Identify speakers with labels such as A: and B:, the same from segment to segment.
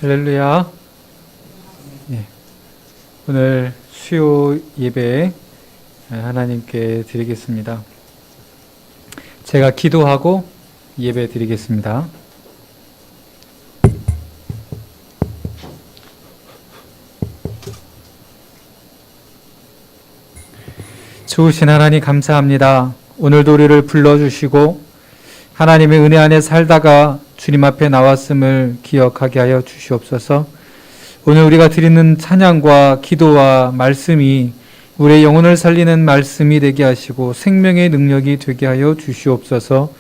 A: 할렐루야. 예, 오늘 수요 예배 하나님께 드리겠습니다. 제가 기도하고 예배 드리겠습니다. 좋으신 하나님 감사합니다. 오늘도 우리를 불러주시고 하나님의 은혜 안에 살다가 주님 앞에 나왔음을 기억하게 하여 주시옵소서. 오늘 우리가 드리는 찬양과 기도와 말씀이 우리의 영혼을 살리는 말씀이 되게 하시고 생명의 능력이 되게 하여 주시옵소서.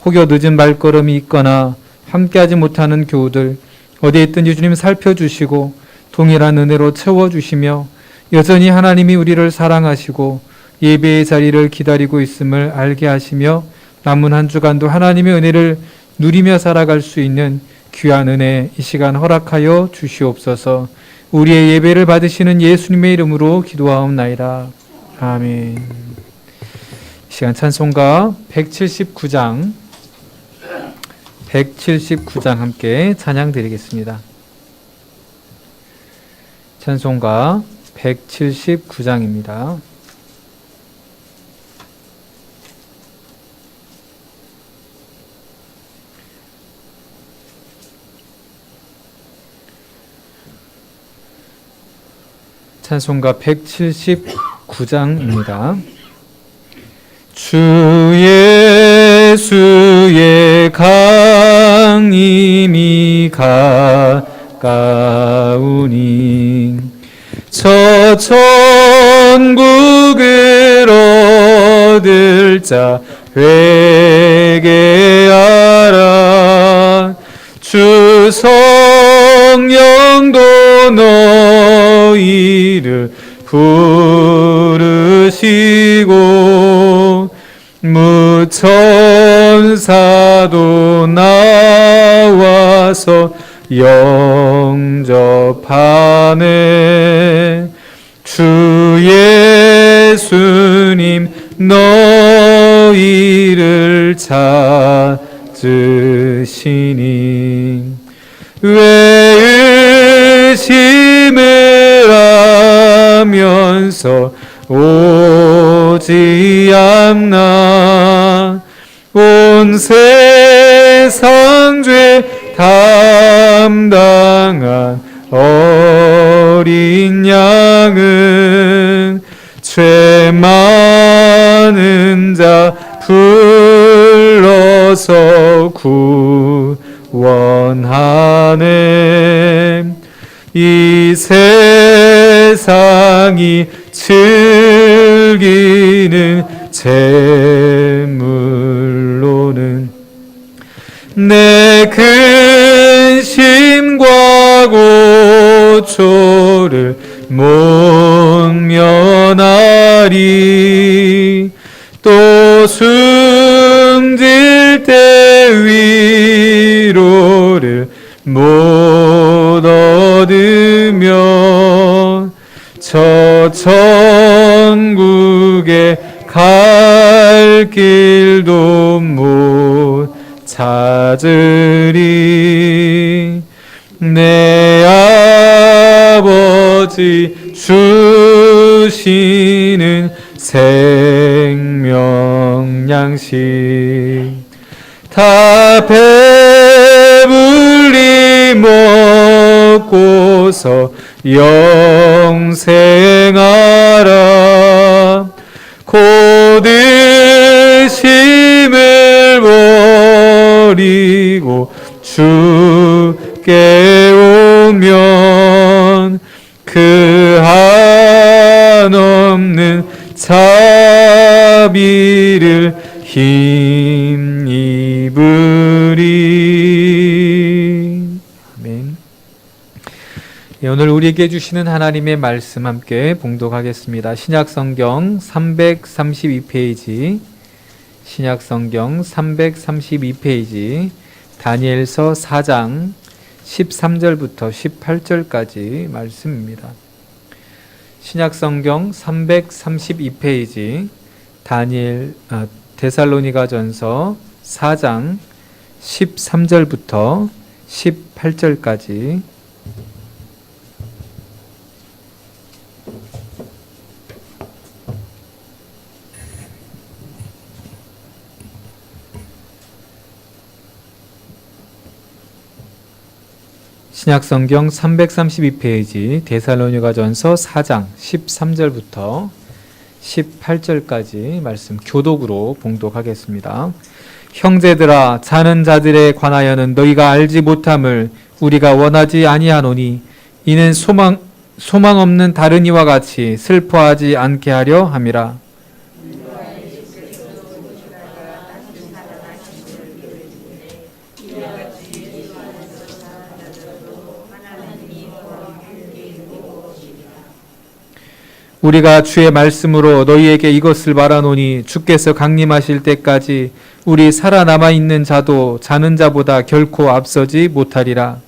A: 혹여 늦은 발걸음이 있거나 함께하지 못하는 교우들 어디에 있든지 주님 살펴주시고 동일한 은혜로 채워주시며 여전히 하나님이 우리를 사랑하시고 예배의 자리를 기다리고 있음을 알게 하시며 남은 한 주간도 하나님의 은혜를 누리며 살아갈 수 있는 귀한 은혜 이 시간 허락하여 주시옵소서. 우리의 예배를 받으시는 예수님의 이름으로 기도하옵나이다. 아멘. 이 시간 찬송가 179장 함께 찬양 드리겠습니다. 찬송가 179장입니다. 찬송가 179장입니다. 주 예수의 강림이 가까우니 저 천국을 얻을 자 회개하라. 주 성령도 너희를 부르시고 무천사도 나와서 영접하네. 주 예수님 너희를 찾으시니 왜 의심을 하면서 오지 않나. 온 세상 죄 담당한 어린 양은 죄 많은 자 불러서 구원하네. 이 세상이 즐기는 재물로는 내 근심과 고초를 못 면하리. 또 숨질 때 위로를 못 얻으면 저 천국에 갈 길도 못 찾으리. 내 아버지 주시는 생명 양식 다 배불리 먹고서 영생하라. 곧 의심을 버리고 주께 오면 그 한없는 자비를 힘입으리. 아멘. 오늘 우리에게 주시는 하나님의 말씀 함께 봉독하겠습니다. 신약성경 332페이지 신약성경 332페이지 다니엘서 4장 13절부터 18절까지 말씀입니다. 신약성경 332페이지 데살로니가전서 4장 13절부터 18절까지 신약성경 332페이지 데살로니가전서 4장 13절부터 18절까지 말씀 교독으로 봉독하겠습니다. 형제들아, 자는 자들에 관하여는 너희가 알지 못함을 우리가 원하지 아니하노니 이는 소망 없는 다른 이와 같이 슬퍼하지 않게 하려 함이라. 우리가 주의 말씀으로 너희에게 이것을 말하노니 주께서 강림하실 때까지 우리 살아남아 있는 자도 자는 자보다 결코 앞서지 못하리라.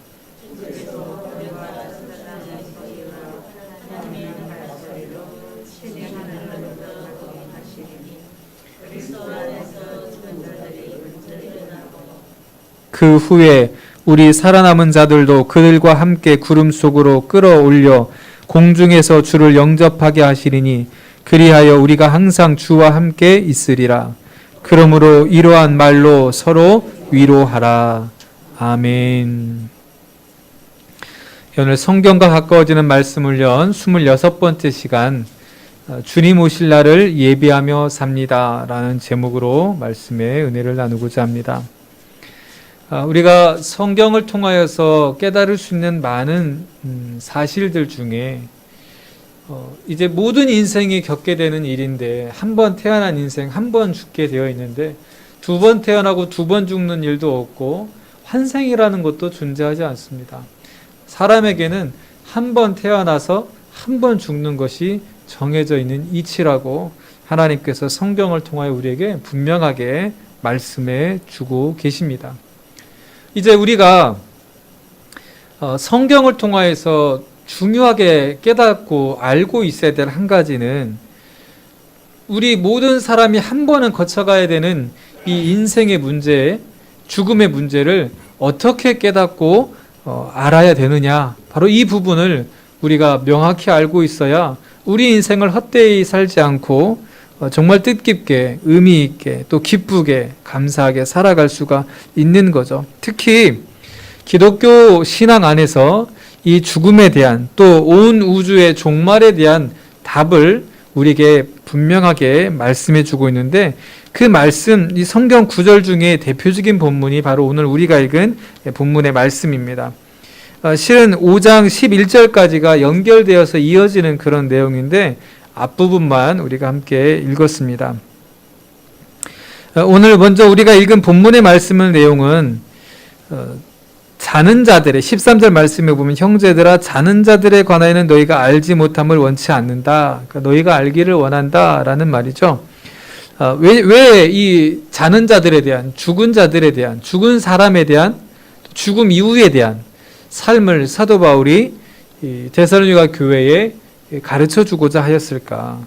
A: 그 후에 우리 살아남은 자들도 그들과 함께 구름 속으로 끌어올려 공중에서 주를 영접하게 하시리니 그리하여 우리가 항상 주와 함께 있으리라. 그러므로 이러한 말로 서로 위로하라. 아멘. 오늘 성경과 가까워지는 말씀 훈련 26번째 시간, 주님 오실 날을 예비하며 삽니다 라는 제목으로 말씀의 은혜를 나누고자 합니다. 우리가 성경을 통하여서 깨달을 수 있는 많은 사실들 중에 이제 모든 인생이 겪게 되는 일인데, 한 번 태어난 인생, 한 번 죽게 되어 있는데 두 번 태어나고 두 번 죽는 일도 없고 환생이라는 것도 존재하지 않습니다. 사람에게는 한 번 태어나서 한 번 죽는 것이 정해져 있는 이치라고 하나님께서 성경을 통하여 우리에게 분명하게 말씀해 주고 계십니다. 이제 우리가 성경을 통하여서 중요하게 깨닫고 알고 있어야 될 한 가지는, 우리 모든 사람이 한 번은 거쳐가야 되는 이 인생의 문제, 죽음의 문제를 어떻게 깨닫고 알아야 되느냐, 바로 이 부분을 우리가 명확히 알고 있어야 우리 인생을 헛되이 살지 않고 정말 뜻깊게, 의미 있게, 또 기쁘게, 감사하게 살아갈 수가 있는 거죠. 특히 기독교 신앙 안에서 이 죽음에 대한, 또 온 우주의 종말에 대한 답을 우리에게 분명하게 말씀해 주고 있는데, 그 말씀, 이 성경 구절 중에 대표적인 본문이 바로 오늘 우리가 읽은 본문의 말씀입니다. 실은 5장 11절까지가 연결되어서 이어지는 그런 내용인데 앞부분만 우리가 함께 읽었습니다. 오늘 먼저 우리가 읽은 본문의 말씀의 내용은 자는 자들의 13절 말씀에 보면, 형제들아, 자는 자들에 관하여는 너희가 알지 못함을 원치 않는다. 그러니까 너희가 알기를 원한다라는 말이죠. 왜 이 자는 자들에 대한, 죽은 자들에 대한, 죽은 사람에 대한, 죽음 이후에 대한 삶을 사도 바울이 데살로니가 교회에 가르쳐 주고자 하였을까?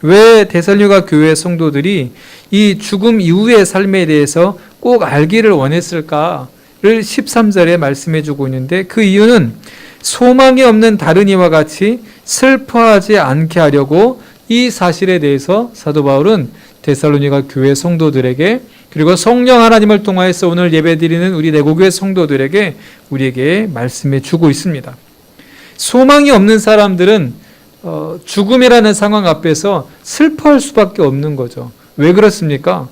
A: 왜 데살로니가 교회 성도들이 이 죽음 이후의 삶에 대해서 꼭 알기를 원했을까를 13절에 말씀해 주고 있는데, 그 이유는 소망이 없는 다른 이와 같이 슬퍼하지 않게 하려고 이 사실에 대해서 사도 바울은 데살로니가 교회 성도들에게, 그리고 성령 하나님을 통하여서 오늘 예배드리는 우리 내고교회 성도들에게, 우리에게 말씀해 주고 있습니다. 소망이 없는 사람들은 죽음이라는 상황 앞에서 슬퍼할 수밖에 없는 거죠. 왜 그렇습니까?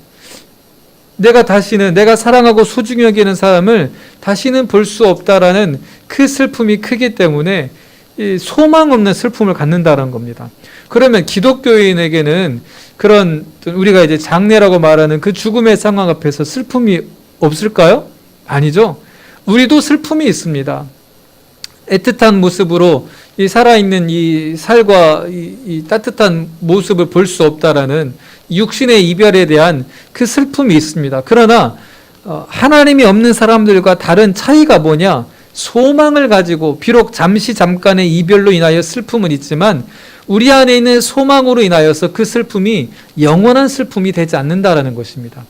A: 내가 사랑하고 소중히 여기는 사람을 다시는 볼 수 없다라는 그 슬픔이 크기 때문에 이 소망 없는 슬픔을 갖는다는 겁니다. 그러면 기독교인에게는 그런, 우리가 이제 장례라고 말하는 그 죽음의 상황 앞에서 슬픔이 없을까요? 아니죠. 우리도 슬픔이 있습니다. 애틋한 모습으로 이 살아있는 이 살과 이 따뜻한 모습을 볼 수 없다라는 육신의 이별에 대한 그 슬픔이 있습니다. 그러나 하나님이 없는 사람들과 다른 차이가 뭐냐? 소망을 가지고, 비록 잠깐의 이별로 인하여 슬픔은 있지만 우리 안에 있는 소망으로 인하여서 그 슬픔이 영원한 슬픔이 되지 않는다라는 것입니다.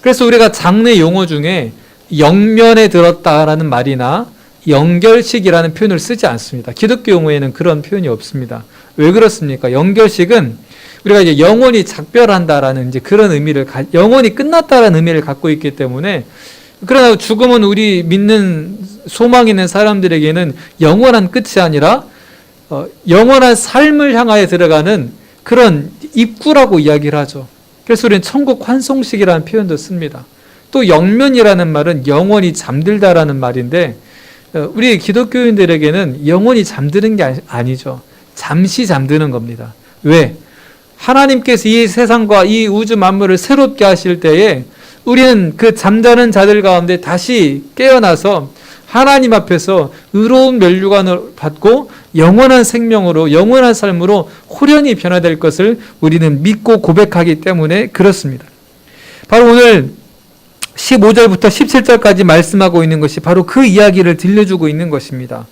A: 그래서 우리가 장례 용어 중에 영면에 들었다라는 말이나 영결식이라는 표현을 쓰지 않습니다. 기독교 용어에는 그런 표현이 없습니다. 왜 그렇습니까? 영결식은 우리가 이제 영원히 작별한다라는 이제 그런 의미를, 영원히 끝났다라는 의미를 갖고 있기 때문에, 그러나 죽음은 우리 믿는 소망 있는 사람들에게는 영원한 끝이 아니라 영원한 삶을 향하여 들어가는 그런 입구라고 이야기를 하죠. 그래서 우리는 천국 환송식이라는 표현도 씁니다. 또 영면이라는 말은 영원히 잠들다라는 말인데, 우리 기독교인들에게는 영원히 잠드는 게 아니죠. 잠시 잠드는 겁니다. 왜? 하나님께서 이 세상과 이 우주 만물을 새롭게 하실 때에 우리는 그 잠자는 자들 가운데 다시 깨어나서 하나님 앞에서 의로운 면류관을 받고 영원한 생명으로, 영원한 삶으로 호련히 변화될 것을 우리는 믿고 고백하기 때문에 그렇습니다. 바로 오늘 15절부터 17절까지 말씀하고 있는 것이 바로 그 이야기를 들려주고 있는 것입니다.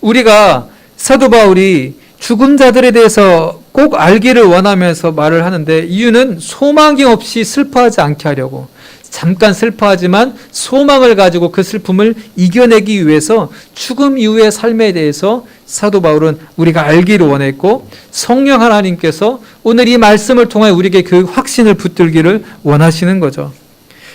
A: 우리가 사도 바울이 죽은 자들에 대해서 꼭 알기를 원하면서 말을 하는데, 이유는 소망이 없이 슬퍼하지 않게 하려고, 잠깐 슬퍼하지만 소망을 가지고 그 슬픔을 이겨내기 위해서 죽음 이후의 삶에 대해서 사도 바울은 우리가 알기를 원했고, 성령 하나님께서 오늘 이 말씀을 통해 우리에게 그 확신을 붙들기를 원하시는 거죠.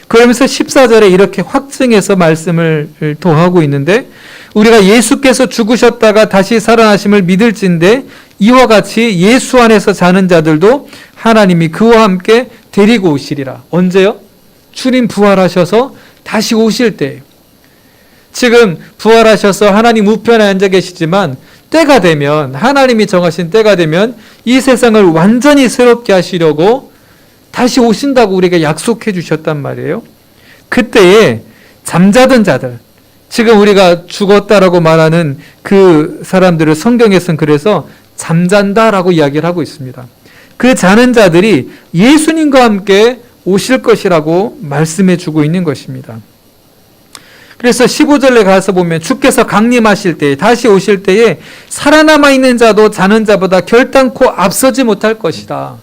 A: 그러면서 14절에 이렇게 확증해서 말씀을 더하고 있는데, 우리가 예수께서 죽으셨다가 다시 살아나심을 믿을진데 이와 같이 예수 안에서 자는 자들도 하나님이 그와 함께 데리고 오시리라. 언제요? 주님 부활하셔서 다시 오실 때. 지금 부활하셔서 하나님 우편에 앉아 계시지만 때가 되면, 하나님이 정하신 때가 되면 이 세상을 완전히 새롭게 하시려고 다시 오신다고 우리에게 약속해 주셨단 말이에요. 그때에 잠자던 자들, 지금 우리가 죽었다라고 말하는 그 사람들을 성경에서는 그래서 잠잔다라고 이야기를 하고 있습니다. 그 자는 자들이 예수님과 함께 오실 것이라고 말씀해 주고 있는 것입니다. 그래서 15절에 가서 보면 주께서 강림하실 때, 다시 오실 때에 살아남아 있는 자도 자는 자보다 결단코 앞서지 못할 것이다.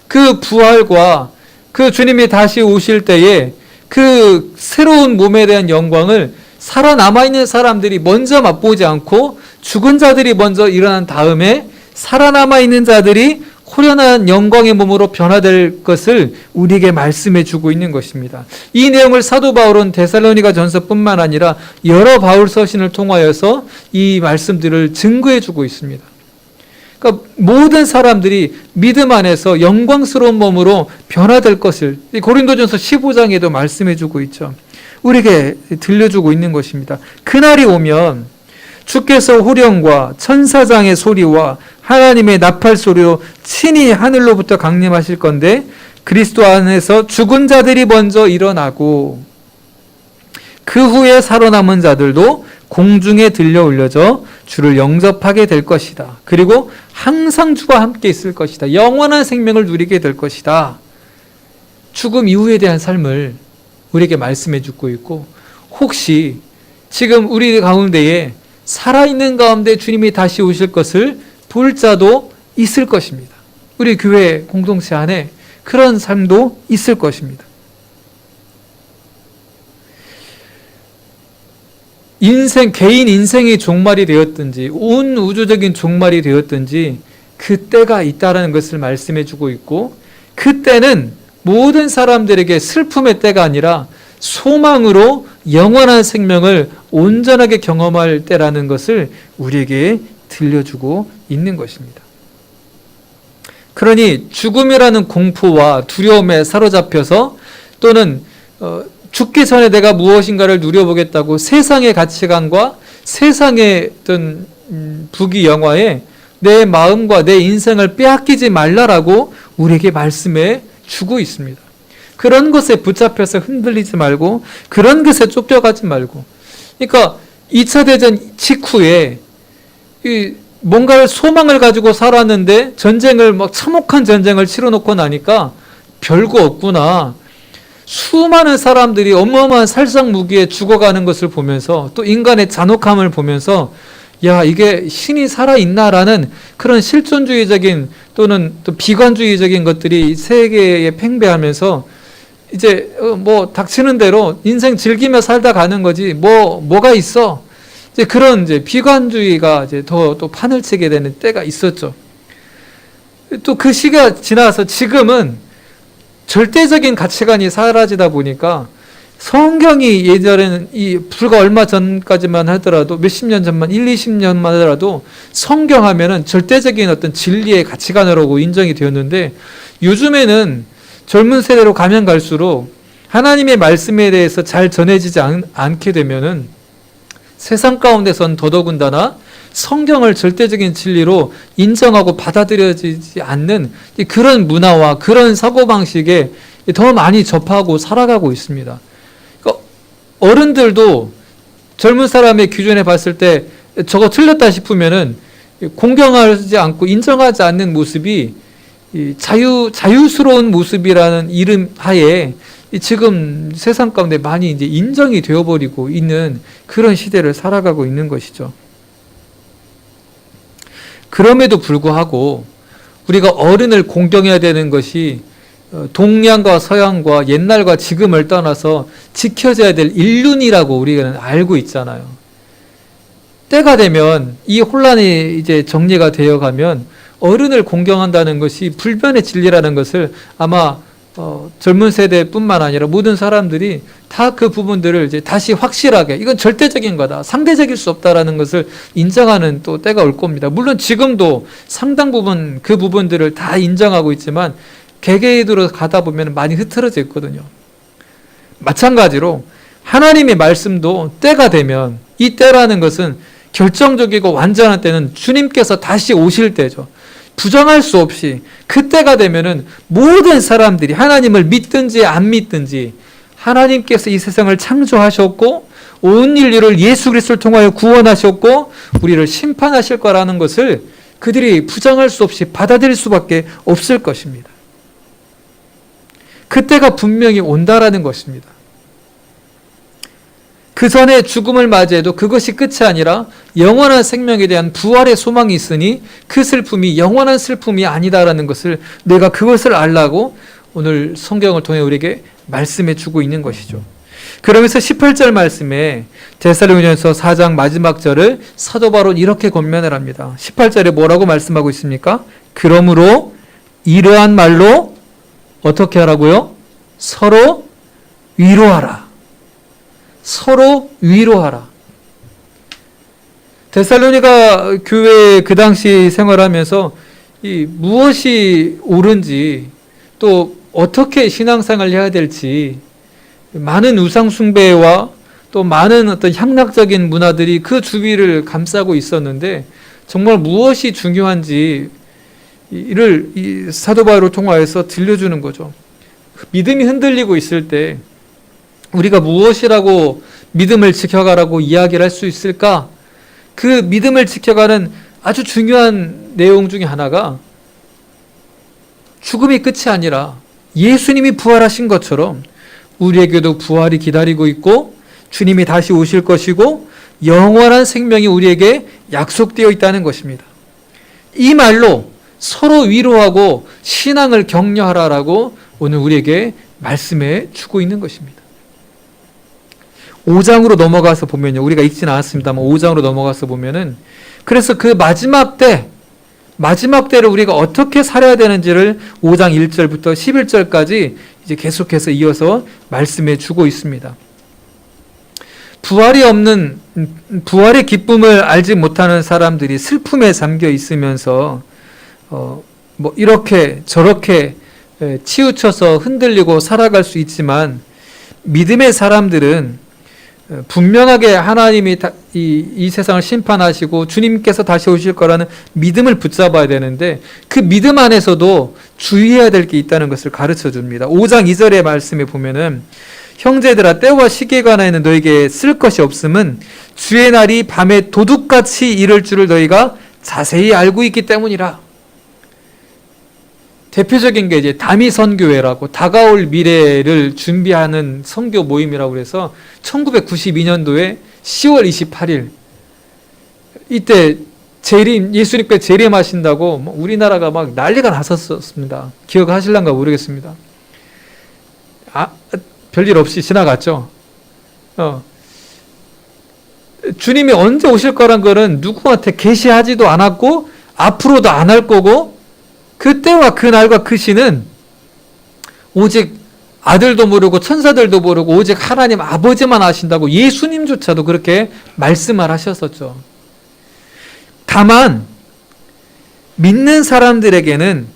A: 그 부활과 그 주님이 다시 오실 때에 그 새로운 몸에 대한 영광을 살아남아 있는 사람들이 먼저 맛보지 않고 죽은 자들이 먼저 일어난 다음에 살아남아 있는 자들이 호련한 영광의 몸으로 변화될 것을 우리에게 말씀해 주고 있는 것입니다. 이 내용을 사도 바울은 데살로니가 전서뿐만 아니라 여러 바울 서신을 통하여서 이 말씀들을 증거해 주고 있습니다. 그러니까 모든 사람들이 믿음 안에서 영광스러운 몸으로 변화될 것을 고린도전서 15장에도 말씀해 주고 있죠. 우리에게 들려주고 있는 것입니다. 그날이 오면 주께서 호령과 천사장의 소리와 하나님의 나팔 소리로 친히 하늘로부터 강림하실 건데, 그리스도 안에서 죽은 자들이 먼저 일어나고 그 후에 살아남은 자들도 공중에 들려 올려져 주를 영접하게 될 것이다. 그리고 항상 주와 함께 있을 것이다. 영원한 생명을 누리게 될 것이다. 죽음 이후에 대한 삶을 우리에게 말씀해 주고 있고, 혹시 지금 우리 가운데에 살아있는 가운데 주님이 다시 오실 것을 볼 자도 있을 것입니다. 우리 교회 공동체 안에 그런 삶도 있을 것입니다. 개인 인생이 종말이 되었든지 온 우주적인 종말이 되었든지 그 때가 있다라는 것을 말씀해 주고 있고, 그 때는 모든 사람들에게 슬픔의 때가 아니라 소망으로 영원한 생명을 온전하게 경험할 때라는 것을 우리에게 들려주고 있는 것입니다. 그러니 죽음이라는 공포와 두려움에 사로잡혀서, 또는 죽기 전에 내가 무엇인가를 누려보겠다고 세상의 가치관과 세상의 어떤 부귀영화에 내 마음과 내 인생을 빼앗기지 말라라고 우리에게 말씀해 주고 있습니다. 그런 것에 붙잡혀서 흔들리지 말고, 그런 것에 쫓겨가지 말고. 그러니까 2차 대전 직후에 뭔가를 소망을 가지고 살았는데 전쟁을 참혹한 전쟁을 치러놓고 나니까 별거 없구나. 수많은 사람들이 어마어마한 살상 무기에 죽어가는 것을 보면서, 또 인간의 잔혹함을 보면서, 야, 이게 신이 살아있나라는 그런 실존주의적인 또는 또 비관주의적인 것들이 세계에 팽배하면서, 이제 닥치는 대로 인생 즐기며 살다 가는 거지 뭐가 있어. 이제 그런 비관주의가 이제 더 또 판을 치게 되는 때가 있었죠. 또 그 시기가 지나서 지금은 절대적인 가치관이 사라지다 보니까 성경이 예전에는 불과 얼마 전까지만 하더라도 몇십 년 전만 20년만 하더라도 성경 하면은 절대적인 어떤 진리의 가치관으로 인정이 되었는데 요즘에는 젊은 세대로 가면 갈수록 하나님의 말씀에 대해서 잘 전해지지 않게 되면은 세상 가운데선 더더군다나 성경을 절대적인 진리로 인정하고 받아들여지지 않는 그런 문화와 그런 사고방식에 더 많이 접하고 살아가고 있습니다. 그러니까 어른들도 젊은 사람의 기준에 봤을 때 저거 틀렸다 싶으면은 공경하지 않고 인정하지 않는 모습이 자유스러운 모습이라는 이름 하에 지금 세상 가운데 많이 이제 인정이 되어버리고 있는 그런 시대를 살아가고 있는 것이죠. 그럼에도 불구하고 우리가 어른을 공경해야 되는 것이 동양과 서양과 옛날과 지금을 떠나서 지켜져야 될 인륜이라고 우리는 알고 있잖아요. 때가 되면 이 혼란이 이제 정리가 되어 가면 어른을 공경한다는 것이 불변의 진리라는 것을 아마 젊은 세대뿐만 아니라 모든 사람들이 다 그 부분들을 이제 다시 확실하게 이건 절대적인 거다, 상대적일 수 없다라는 것을 인정하는 또 때가 올 겁니다. 물론 지금도 상당 부분 그 부분들을 다 인정하고 있지만 개개에 들어 가다 보면 많이 흐트러져 있거든요. 마찬가지로 하나님의 말씀도 때가 되면 이 때라는 것은 결정적이고 완전한 때는 주님께서 다시 오실 때죠. 부정할 수 없이 그때가 되면은 모든 사람들이 하나님을 믿든지 안 믿든지 하나님께서 이 세상을 창조하셨고 온 인류를 예수 그리스도를 통하여 구원하셨고 우리를 심판하실 거라는 것을 그들이 부정할 수 없이 받아들일 수밖에 없을 것입니다. 그때가 분명히 온다라는 것입니다. 그 전에 죽음을 맞이해도 그것이 끝이 아니라 영원한 생명에 대한 부활의 소망이 있으니 그 슬픔이 영원한 슬픔이 아니다라는 것을 내가 그것을 알라고 오늘 성경을 통해 우리에게 말씀해 주고 있는 것이죠. 그러면서 18절 말씀에 데살로니가서 4장 마지막 절을 사도 바울은 이렇게 권면을 합니다. 18절에 뭐라고 말씀하고 있습니까? 그러므로 이러한 말로 어떻게 하라고요? 서로 위로하라. 서로 위로하라. 데살로니가 교회 그 당시 생활하면서 무엇이 옳은지 또 어떻게 신앙생활을 해야 될지 많은 우상 숭배와 또 많은 어떤 향락적인 문화들이 그 주위를 감싸고 있었는데 정말 무엇이 중요한지 이를 이 사도 바울을 통하여서 들려주는 거죠. 믿음이 흔들리고 있을 때 우리가 무엇이라고 믿음을 지켜가라고 이야기를 할 수 있을까? 그 믿음을 지켜가는 아주 중요한 내용 중에 하나가 죽음이 끝이 아니라 예수님이 부활하신 것처럼 우리에게도 부활이 기다리고 있고 주님이 다시 오실 것이고 영원한 생명이 우리에게 약속되어 있다는 것입니다. 이 말로 서로 위로하고 신앙을 격려하라라고 오늘 우리에게 말씀해 주고 있는 것입니다. 5장으로 넘어가서 보면요. 우리가 읽지는 않았습니다만 5장으로 넘어가서 보면은 그래서 그 마지막 때를 우리가 어떻게 살아야 되는지를 5장 1절부터 11절까지 이제 계속해서 이어서 말씀해 주고 있습니다. 부활이 없는, 부활의 기쁨을 알지 못하는 사람들이 슬픔에 잠겨 있으면서 이렇게 저렇게 치우쳐서 흔들리고 살아갈 수 있지만 믿음의 사람들은 분명하게 하나님이 이 세상을 심판하시고 주님께서 다시 오실 거라는 믿음을 붙잡아야 되는데 그 믿음 안에서도 주의해야 될 게 있다는 것을 가르쳐 줍니다. 5장 2절의 말씀에 보면은 형제들아 때와 시기에 관하여는 너에게 쓸 것이 없음은 주의 날이 밤에 도둑같이 이를 줄을 너희가 자세히 알고 있기 때문이라. 대표적인 게 이제 다미 선교회라고 다가올 미래를 준비하는 선교 모임이라고 해서 1992년도에 10월 28일 이때 예수님께 재림하신다고 우리나라가 막 난리가 났었습니다. 기억하실란가 모르겠습니다. 별일 없이 지나갔죠. 주님이 언제 오실 거란 거는 누구한테 계시하지도 않았고 앞으로도 안 할 거고 그때와 그 날과 그 시는 오직 아들도 모르고 천사들도 모르고 오직 하나님 아버지만 아신다고 예수님조차도 그렇게 말씀을 하셨었죠. 다만 믿는 사람들은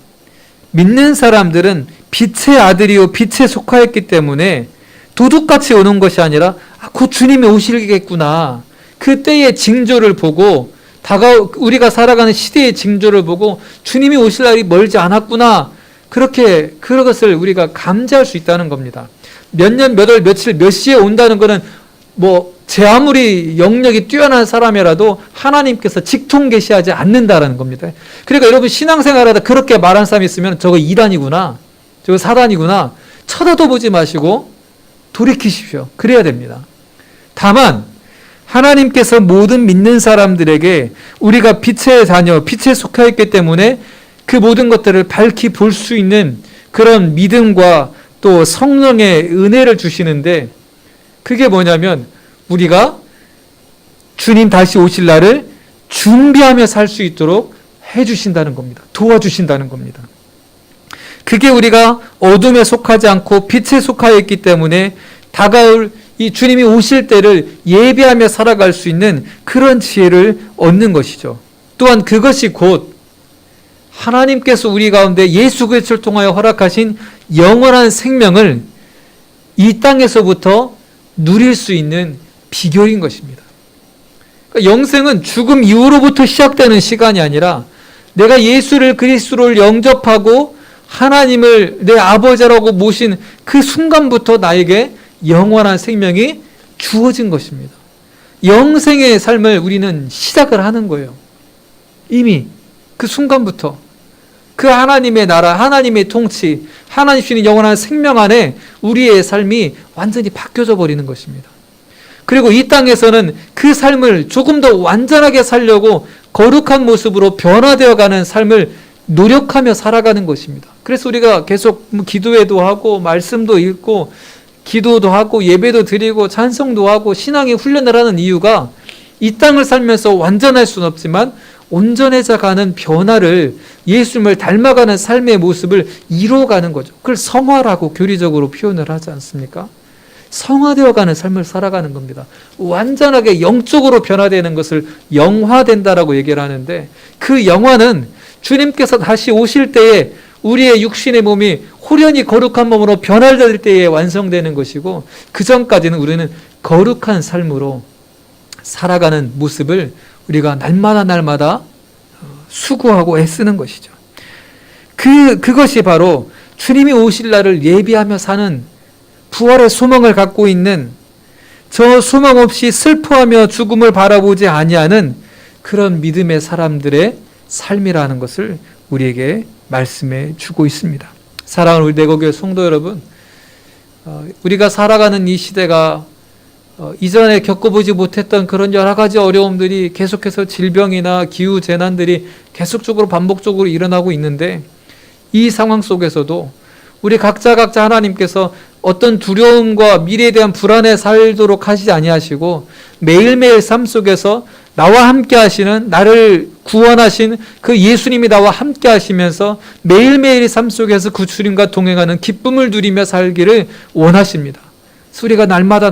A: 빛의 아들이요 빛에 속하였기 때문에 도둑같이 오는 것이 아니라 곧 주님이 오시겠구나. 그때의 징조를 보고 우리가 살아가는 시대의 징조를 보고 주님이 오실 날이 멀지 않았구나. 그것을 우리가 감지할 수 있다는 겁니다. 몇 년, 몇 월, 며칠, 몇 시에 온다는 것은 제 아무리 영역이 뛰어난 사람이라도 하나님께서 직통 계시하지 않는다라는 겁니다. 그러니까 여러분 신앙생활하다 그렇게 말한 사람이 있으면 저거 이단이구나, 저거 사단이구나 쳐다도 보지 마시고 돌이키십시오. 그래야 됩니다. 다만 하나님께서 모든 믿는 사람들에게 우리가 빛의 자녀, 빛에 속해 있기 때문에 그 모든 것들을 밝히 볼 수 있는 그런 믿음과 또 성령의 은혜를 주시는데 그게 뭐냐면 우리가 주님 다시 오실 날을 준비하며 살 수 있도록 해주신다는 겁니다. 도와주신다는 겁니다. 그게 우리가 어둠에 속하지 않고 빛에 속하여 있기 때문에 다가올 이 주님이 오실 때를 예비하며 살아갈 수 있는 그런 지혜를 얻는 것이죠. 또한 그것이 곧 하나님께서 우리 가운데 예수 그리스도를 통하여 허락하신 영원한 생명을 이 땅에서부터 누릴 수 있는 비결인 것입니다. 그러니까 영생은 죽음 이후로부터 시작되는 시간이 아니라 내가 예수를 그리스도를 영접하고 하나님을 내 아버지라고 모신 그 순간부터 나에게 영원한 생명이 주어진 것입니다. 영생의 삶을 우리는 시작을 하는 거예요. 이미 그 순간부터 그 하나님의 나라, 하나님의 통치, 하나님 주시는 영원한 생명 안에 우리의 삶이 완전히 바뀌어져 버리는 것입니다. 그리고 이 땅에서는 그 삶을 조금 더 완전하게 살려고 거룩한 모습으로 변화되어가는 삶을 노력하며 살아가는 것입니다. 그래서 우리가 계속 기도회도 하고 말씀도 읽고 기도도 하고 예배도 드리고 찬송도 하고 신앙의 훈련을 하는 이유가 이 땅을 살면서 완전할 수는 없지만 온전해져 가는 변화를 예수님을 닮아가는 삶의 모습을 이루어가는 거죠. 그걸 성화라고 교리적으로 표현을 하지 않습니까? 성화되어가는 삶을 살아가는 겁니다. 완전하게 영적으로 변화되는 것을 영화된다라고 얘기를 하는데 그 영화는 주님께서 다시 오실 때에 우리의 육신의 몸이 호련히 거룩한 몸으로 변화될 때에 완성되는 것이고 그 전까지는 우리는 거룩한 삶으로 살아가는 모습을 우리가 날마다 수고하고 애쓰는 것이죠. 그것이 바로 주님이 오실 날을 예비하며 사는 부활의 소망을 갖고 있는 저 소망 없이 슬퍼하며 죽음을 바라보지 아니하는 그런 믿음의 사람들의 삶이라는 것을 우리에게 말씀해 주고 있습니다. 사랑하는 우리 내거교회 성도 여러분, 우리가 살아가는 이 시대가 이전에 겪어보지 못했던 그런 여러 가지 어려움들이 계속해서 질병이나 기후 재난들이 계속적으로 반복적으로 일어나고 있는데 이 상황 속에서도 우리 각자 하나님께서 어떤 두려움과 미래에 대한 불안에 살도록 하시지 아니하시고 매일매일 삶 속에서 나와 함께 하시는 나를 구원하신 그 예수님이 나와 함께 하시면서 매일매일의 삶 속에서 그 주님과 동행하는 기쁨을 누리며 살기를 원하십니다. 우리가 날마다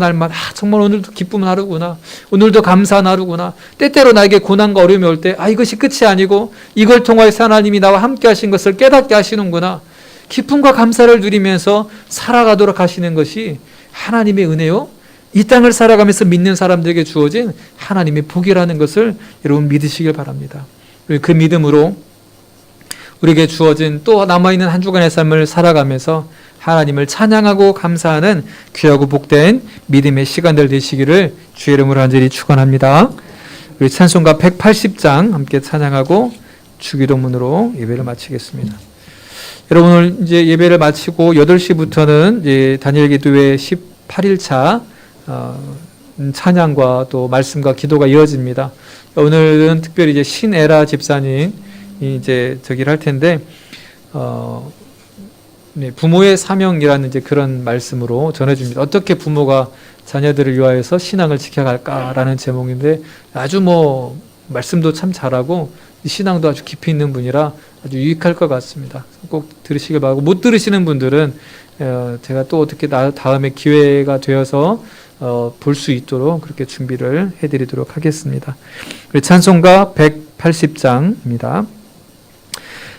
A: 정말 오늘도 기쁨 하루구나, 오늘도 감사한 하루구나, 때때로 나에게 고난과 어려움이 올 때 이것이 끝이 아니고 이걸 통하여서 하나님이 나와 함께 하신 것을 깨닫게 하시는구나, 기쁨과 감사를 누리면서 살아가도록 하시는 것이 하나님의 은혜요, 이 땅을 살아가면서 믿는 사람들에게 주어진 하나님의 복이라는 것을 여러분 믿으시길 바랍니다. 그 믿음으로 우리에게 주어진 또 남아있는 한 주간의 삶을 살아가면서 하나님을 찬양하고 감사하는 귀하고 복된 믿음의 시간들 되시기를 주의 이름으로 간절히 축원합니다. 우리 찬송가 180장 함께 찬양하고 주기도문으로 예배를 마치겠습니다. 여러분 오늘 이제 예배를 마치고 8시부터는 이제 다니엘 기도회 18일차 찬양과 또 말씀과 기도가 이어집니다. 오늘은 특별히 이제 신에라 집사님이 이제 저기를 할 텐데 부모의 사명이라는 이제 그런 말씀으로 전해줍니다. 어떻게 부모가 자녀들을 위하여서 신앙을 지켜갈까라는 제목인데 아주 말씀도 참 잘하고 신앙도 아주 깊이 있는 분이라 아주 유익할 것 같습니다. 꼭 들으시길 바라고, 못 들으시는 분들은 제가 또 어떻게 다음에 기회가 되어서 볼 수 있도록 그렇게 준비를 해드리도록 하겠습니다. 우리 찬송가 180장입니다.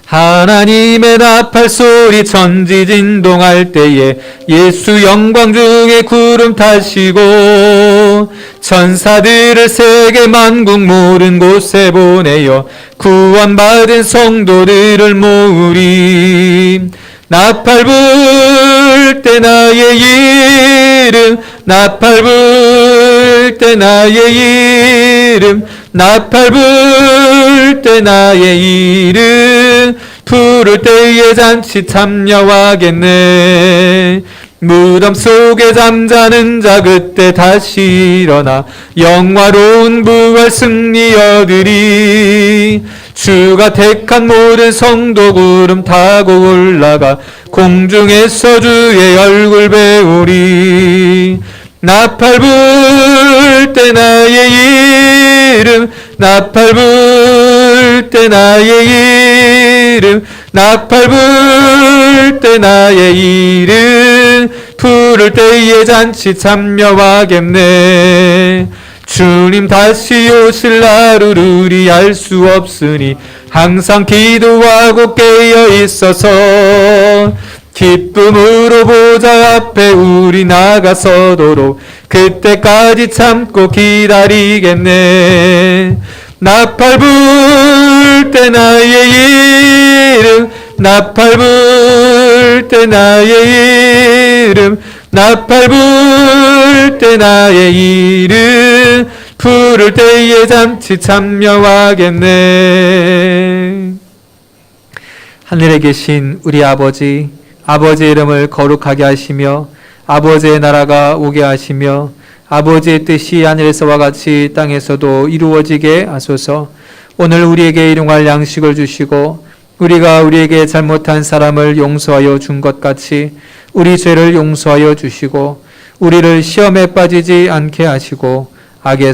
A: 하나님의 나팔 소리 천지진동할 때에 예수 영광 중에 구름 타시고 천사들을 세계 만국 모든 곳에 보내어 구원받은 성도들을 모으리. 나팔 불 때 나의 이름, 나팔 불 때 나의 이름, 나팔 불 때 나의 이름, 부를 때에 잔치 참여하겠네. 무덤 속에 잠자는 자 그때 다시 일어나 영화로운 부활 승리 얻으리. 주가 택한 모든 성도 구름 타고 올라가 공중에서 주의 얼굴 배우리. 나팔 불 때 나의 이름, 나팔 불 때 나의 이름, 나팔 불 때 나의 이름, 부를 때에 잔치 참여하겠네. 주님 다시 오실 날을 우리 알 수 없으니 항상 기도하고 깨어 있어서 기쁨으로 보좌 앞에 우리 나가서도록 그때까지 참고 기다리겠네. 나팔 불 때 나의 이름, 나팔 불 때 나의 이름, 나팔 불 때 나의 이름, 부를 때에 잔치 참여하겠네. 하늘에 계신 우리 아버지, 아버지의 이름을 거룩하게 하시며 아버지의 나라가 오게 하시며 아버지의 뜻이 하늘에서와 같이 땅에서도 이루어지게 하소서. 오늘 우리에게 일용할 양식을 주시고 우리가 우리에게 잘못한 사람을 용서하여 준 것 같이 우리 죄를 용서하여 주시고 우리를 시험에 빠지지 않게 하시고 악에서